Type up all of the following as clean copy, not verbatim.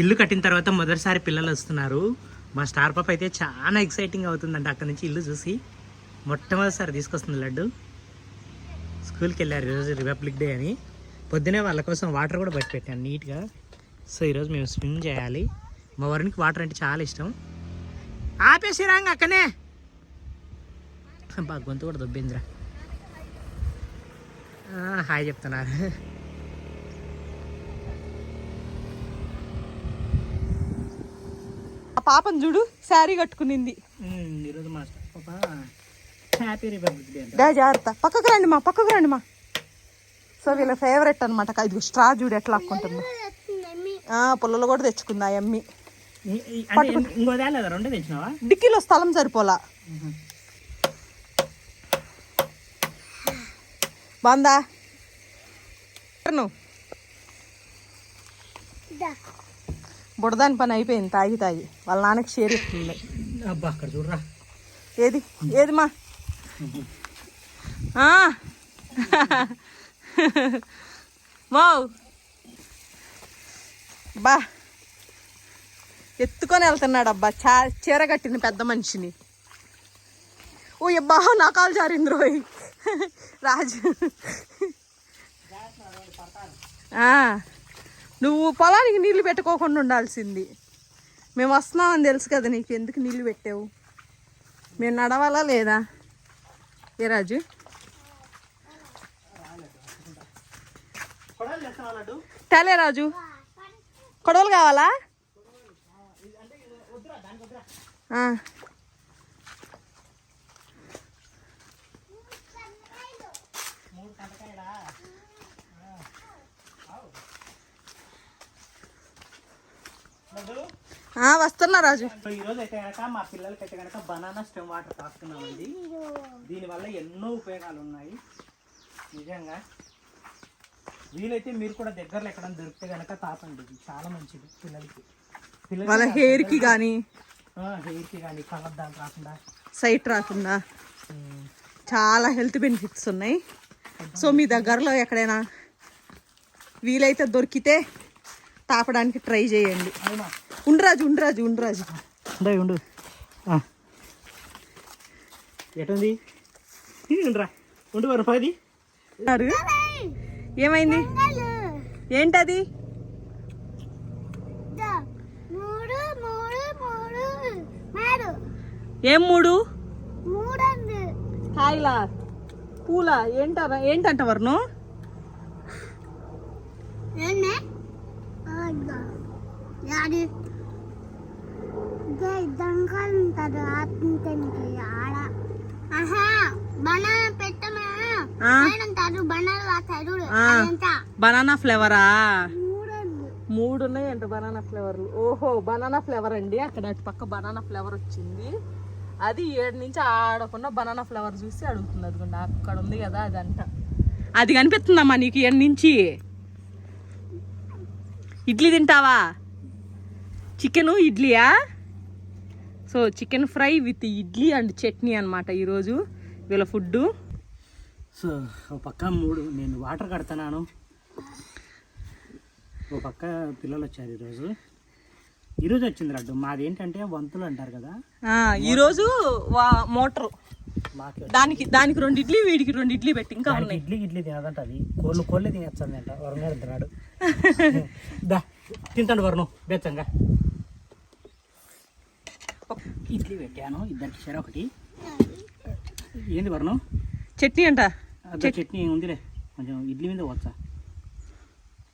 ఇల్లు కట్టిన తర్వాత మొదటిసారి పిల్లలు వస్తున్నారు. మా స్టార్ పాప అయితే చాలా ఎక్సైటింగ్ అవుతుందంట. అక్కడ నుంచి ఇల్లు చూసి మొట్టమొదటిసారి తీసుకొస్తుంది లడ్డు. స్కూల్కి వెళ్ళారు ఈరోజు రిపబ్లిక్ డే అని. పొద్దునే వాళ్ళ కోసం వాటర్ కూడా బట్టి పెట్టాను నీట్గా. సో ఈరోజు మేము స్విమ్ చేయాలి. మా వరుణ్కి వాటర్ అంటే చాలా ఇష్టం. ఆపేసి రాంగ అక్కనే బాగా గొంతు కూడా దొబ్బిందిరా. హాయ్ చెప్తున్నారు. పాపను చూడు శారీ కట్టుకునింది ఈరోజు మా పాప హ్యాపీ రిపబ్లిక్ డే. జాగ్రత్త, పక్కకు రండి మా. సో వీళ్ళ ఫేవరెట్ అనమాట. ఇది స్ట్రా చూడు ఎట్లా ఆక్కుంటుందో. పుల్లలు కూడా తెచ్చుకుందా అమ్మి. డిక్కీలో స్థలం సరిపోలా. బాందా బుడదాని పని అయిపోయింది. తాగి వాళ్ళ నాన్నకి షేర్ ఇస్తుంది. అబ్బా అక్కడ చూడరా. ఏది మా మావ్ బా ఎత్తుకొని వెళ్తున్నాడు. అబ్బా చీర కట్టిన పెద్ద మనిషిని. ఓ అబ్బా నా కాలు జారింది రోయ్. రాజు నువ్వు పొలానికి నీళ్లు పెట్టుకోకుండా ఉండాల్సింది. మేము వస్తున్నామని తెలుసు కదా నీకు, ఎందుకు నీళ్లు పెట్టావు? మేము నడవాలా లేదా ఏ రాజు? తలే రాజు కొడవలు కావాలా? వస్తున్నా రాజు. ఈరోజు అయితే కనుక మా పిల్లలకి అయితే కనుక బనానా స్టెమ్ వాటర్ తాగుతున్నామండి. దీనివల్ల ఎన్నో ఉపయోగాలు ఉన్నాయి నిజంగా. వీలైతే మీరు కూడా దగ్గరలో ఎక్కడ దొరికితే కనుక తాపండి. ఇది చాలా మంచిది పిల్లలకి. వాళ్ళ హెయిర్కి కానీ కలద్దాలు రాకుండా, సైట్ రాకుండా చాలా హెల్త్ బెనిఫిట్స్ ఉన్నాయి. సో మీ దగ్గరలో ఎక్కడైనా వీలైతే దొరికితే తాపడానికి ట్రై చేయండి. ఉండు ఎటుంది ఉండు వరపది. ఏమైంది? ఏంటది? ఏం మూడు కాయలా పూలా ఏంటంట వర్ణం? బనానా ఫ్లేవరా? 3 ఉన్నాయంట బనానా ఫ్లేవర్లు. ఓహో బనానా ఫ్లేవర్ అండి. అక్కడ అటు పక్క బనానా ఫ్లేవర్ వచ్చింది. అది 7 నుంచి ఆడకుండా బనానా ఫ్లేవర్ చూసి అడుగుతుంది. అదిగోండి అక్కడ ఉంది కదా అదంట. అది కనిపిస్తుందమ్మా నీకు 7 నుంచి. ఇడ్లీ తింటావా? చికెను ఇడ్లీయా? So chicken fry with idli and chutney అనమాట ఈరోజు వీళ్ళ ఫుడ్. సో ఓ పక్క 3 నేను వాటర్ కడుతున్నాను, ఓ పక్క పిల్లలు వచ్చారు. ఈరోజు వచ్చింది లడ్డు. మాది ఏంటంటే వంతులు అంటారు కదా, ఈరోజు మోటరు. దానికి 2 ఇడ్లీ, వీడికి 2 ఇడ్లీ పెట్టి ఇంకా ఉన్నాయి. ఇడ్లీ తినదంట. అది కోళ్ళే తినేస్తుంది అంట. వరుణ్ గారు తిన్నాడు. తింటాడు వరుణ్ బెచ్చంగా. ఇడ్లీ పెట్టాను ఇద్దరికి షేర్ ఒకటి. ఏంది వరుణ్? చట్నీ అంట. చట్నీ ఉందిలే కొంచెం ఇడ్లీ మీద వచ్చా.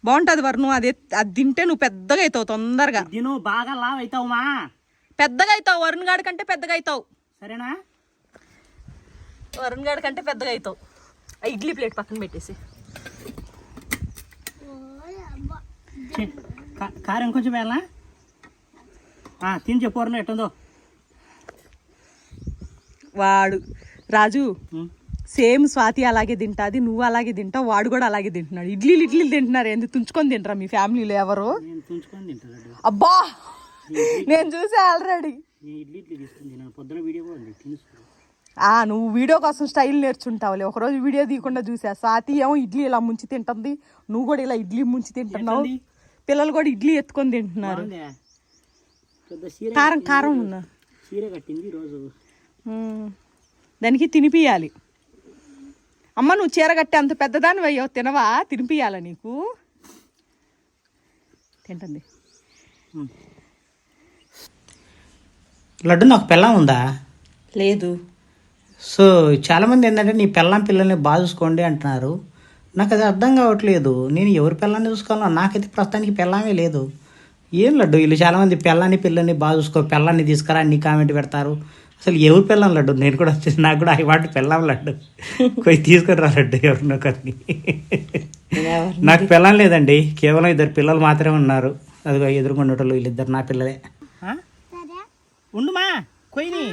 బాగుంటుంది వరుణ్. అది తింటే నువ్వు పెద్దగా అవుతావు తొందరగా. నువ్వు బాగా లావ్ అవుతావు మా. పెద్దగా అవుతావు. వరుణ్ గాడి కంటే పెద్దగా అవుతావు. సరేనా? వరుణ్ గాడి కంటే పెద్దగా అవుతావు. ఇడ్లీ ప్లేట్ పక్కన పెట్టేసి. కారం కొంచెం వేయాలా? తిని చెప్పు వరుణ్ ఎట్టుందో. వాడు రాజు సేమ్ స్వాతి అలాగే తింటాది, నువ్వు అలాగే తింటావు, వాడు కూడా అలాగే తింటున్నాడు. ఇడ్లీలు తింటున్నారు. ఎందుకు తుంచుకొని తింటారా మీ ఫ్యామిలీలో ఎవరు? అబ్బా నేను చూసా ఆల్రెడీ. పొద్దున వీడియో నువ్వు వీడియో కోసం స్టైల్ నేర్చుంటావులే. ఒకరోజు వీడియో తీయకుండా చూసా. స్వాతి ఏమో ఇడ్లీ ఇలా ముంచి తింటుంది, నువ్వు కూడా ఇలా ఇడ్లీ ముంచి తింటున్నావు. పిల్లలు కూడా ఇడ్లీ ఎత్తుకొని తింటున్నారు. కారం కారం ఉన్నా దానికి తినిపియాలి. అమ్మ నువ్వు చీర కట్టి అంత పెద్దదాని అయ్యో తినవా, తినిపియాలా నీకు. తింటుంది. లడ్డు నాకు పెళ్ళం ఉందా? లేదు. సో చాలామంది ఏంటంటే నీ పెళ్ళం పిల్లల్ని బాగా చూసుకోండి అంటున్నారు. నాకు అది అర్థం కావట్లేదు. నేను ఎవరి పిల్లల్ని చూసుకోవాలో నాకైతే ప్రస్తుతానికి పెళ్ళమే లేదు. ఏం లడ్డు వీళ్ళు చాలామంది పెళ్ళాన్ని పిల్లల్ని బాగా చూసుకో, పెళ్ళాన్ని తీసుకురా అన్ని కామెంట్ పెడతారు. అసలు ఎవరు పెళ్ళం లడ్డు? నేను కూడా వచ్చేసి నాకు కూడా వాటి పెళ్ళాం లడ్డు పోయి తీసుకురా లడ్డు ఎవరినో కొన్ని. నాకు పెళ్ళం లేదండి, కేవలం 2 పిల్లలు మాత్రమే ఉన్నారు. అదిగో ఎదురుకొండటోళ్ళు వీళ్ళిద్దరు నా పిల్లలే. ఉండుమా కొయ్యి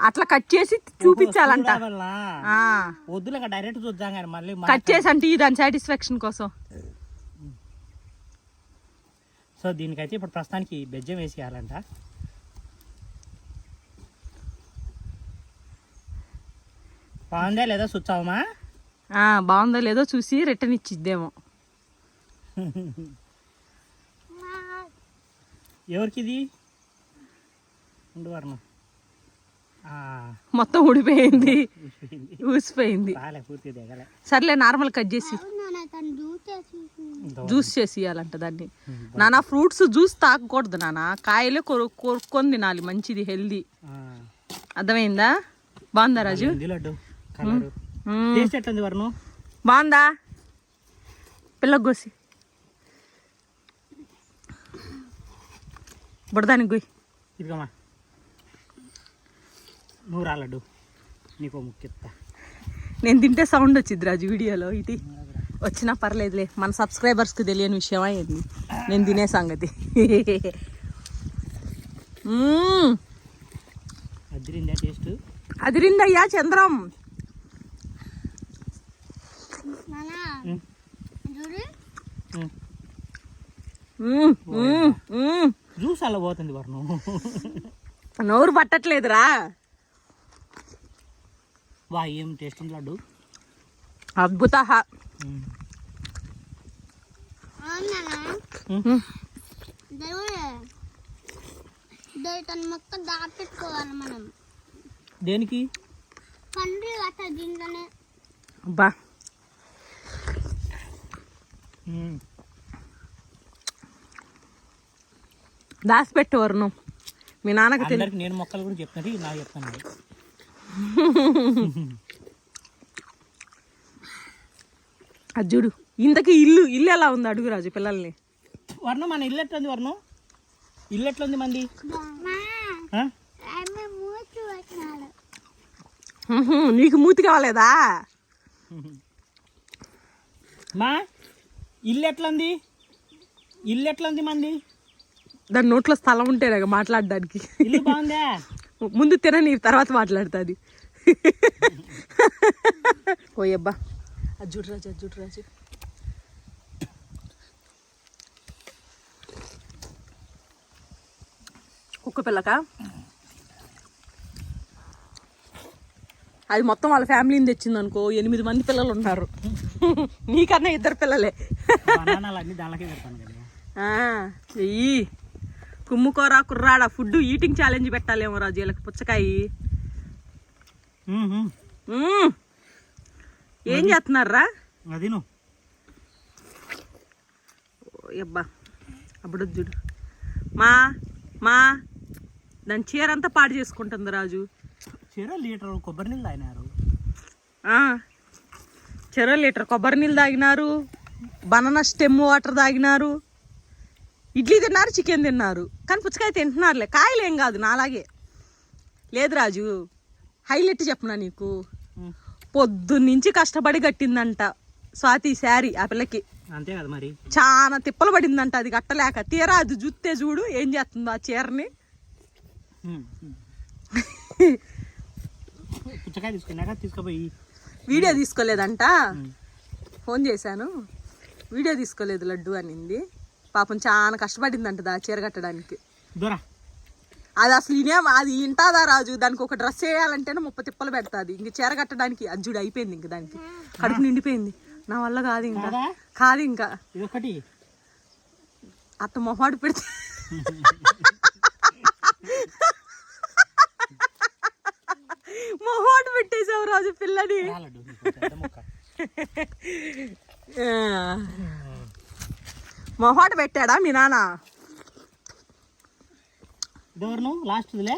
అట్లా కట్ చేసి చూపించాలంట. వద్దులే డైరెక్ట్ చూద్దాం కానీ మళ్ళీ కట్ చేసి అంటే దాని సాటిస్ఫాక్షన్ కోసం. సో దీనికైతే ఇప్పుడు ప్రస్తుతానికి బెజ్జం వేసేయాలంట. బాగుందా లేదా చూచావమ్మా? బాగుందో లేదో చూసి రిటర్న్ ఇచ్చిద్దేమో. ఎవరికి ఇది ఉండు వర్ణం మొత్తం ఊడిపోయింది, ఊసిపోయింది. పూర్తి దిగలే. సర్లే నార్మల్ కట్ చేసి జ్యూస్ చేసి ఇవ్వాలంట దాన్ని. నానా ఫ్రూట్స్ జ్యూస్ తాగకూడదు నాన్న, కాయలే కొరుక్కొని తినాలి, మంచిది, హెల్దీ. అర్థమైందా? బాగుందా రాజు? బాగుందా? పిల్లకి కోసి బుడదానికి గొయ్యి. ఇదిగమ్మా నువ్వు రాలడ్డు, నీకు ముఖ్యత. నేను తింటే సౌండ్ వచ్చింది రాజు వీడియోలో. ఇది వచ్చినా పర్లేదులే, మన సబ్స్క్రైబర్స్కి తెలియని విషయమా ఏంది నేను తినే సంగతి. అదిరిందా టేస్ట్? అదిరిందయ్యా చంద్రం. జ్యూస్ అలా పోతుంది వర్ణం, నోరు పట్టట్లేదురా. వా ఏం టేస్ట్ ఉంది లడ్డు, అద్భుత. మొత్తం దాపెట్టుకోవాలి మనం. దేనికి? అబ్బా దాచిపెట్టు వర్ణం మీ నాన్నకి. నేను మొక్కలు కూడా చెప్తాను, నాకు చెప్తాను. అది చూడు. ఇంతకీ ఇల్లు ఎలా ఉంది అడుగు రాజు పిల్లల్ని. వర్ణం మన ఇల్లు ఎట్లుంది వర్ణం? ఇల్లు ఎట్లుంది మంది? నీకు మూతి కావాలేదా? మా ఇల్లు ఎట్లుంది? ఇల్లు ఎట్లుంది మంది? దాని నోట్లో స్థలం ఉంటేనే మాట్లాడడానికి. ఇల్లు బాగుందా? ముందు తినని తర్వాత మాట్లాడుతుంది. ఓయబ్బా అజ్జుడు రాజు. కుక్క పిల్లక అది మొత్తం వాళ్ళ ఫ్యామిలీని తెచ్చింది అనుకో, 8 మంది పిల్లలు ఉన్నారు. నీకన్నా 2 పిల్లలే. వెయ్యి కుమ్ముకోరా కుర్రాడా. ఫుడ్ ఈటింగ్ ఛాలెంజ్ పెట్టాలేమో రాజు వీళ్ళకి. పుచ్చకాయ ఏం చేస్తున్నారా? అది అబ్బా అప్పుడు చూడు. మా దాని చీర అంతా పాడు చేసుకుంటుంది రాజు. లీటర్ కొబ్బరి నీళ్ళు తాగినారు. లీటర్ కొబ్బరి నీళ్ళు తాగినారు, బనానా స్టెమ్ వాటర్ తాగినారు, ఇడ్లీ తిన్నారు, చికెన్ తిన్నారు. కానీ పుచ్చకాయ తింటున్నారులే. కాయలు ఏం కాదు నాలాగే. లేదు రాజు హైలైట్ చెప్పనా నీకు, పొద్దున్నుంచి కష్టపడి కట్టిందంట స్వాతి శారీ ఆ పిల్లకి. అంతే కదా మరి, చాలా తిప్పలు పడిందంట అది కట్టలేక. తీరా అది జుత్తే చూడు ఏం చేస్తుందో ఆ చీరని. పుచ్చకాయ తీసుకున్నాక తీసుకుపోయి వీడియో తీసుకోలేదంట. ఫోన్ చేశాను, వీడియో తీసుకోలేదు లడ్డు అనింది. పాపం చాలా కష్టపడిందంట ఆ చీర కట్టడానికి. అది అసలు ఇనేం అది ఇంటాదా రాజు, దానికి ఒక డ్రెస్ వేయాలంటేనే 30 తిప్పలు పెడతాది. ఇంక చీర కట్టడానికి అజ్జుడు అయిపోయింది, ఇంక దానికి కడుపు నిండిపోయింది. నా వల్ల కాదు ఇంకా, కాదు ఇంకా. ఇదొకటి అత్త మొహాడు పెడితే మొహాడు పెట్టేసావు రాజు పిల్లని. మొహాడు పెట్టాడా మీ నాన్న? ఇదెవరు లాస్ట్దిలే,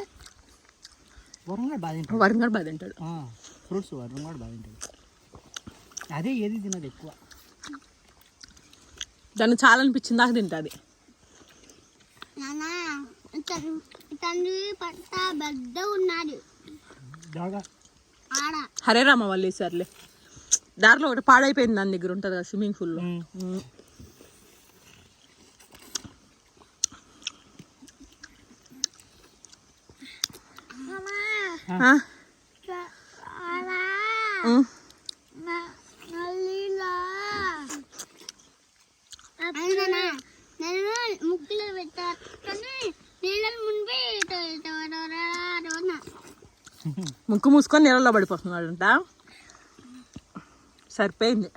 వరంగడ్ బాగా తింటాడు. వరంగడ్ బాగా తింటాడు ఫ్రూట్స్, వరంగడ్ బాగా తింటాడు. అదే ఏది తినదు ఎక్కువ, దాన్ని చాలా అనిపించింది దాకా తింటుంది. తండ్రి పట్ట పెద్ద ఉన్నాడు బాగా. ఆడ. హరే రామ వాళ్ళు వేసారులే. దారిలో ఒకటి పాడైపోయింది, దాని దగ్గర ఉంటుంది కదా స్విమ్మింగ్ పూల్లో. నేను ముక్కులో పెట్టాను నీళ్ళని మునిపి ముక్కు మూసుకొని నీళ్ళలో పడిపోతున్నాడంట. సరిపోయింది.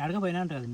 ఎడగా పోయినా ఉంటుంది.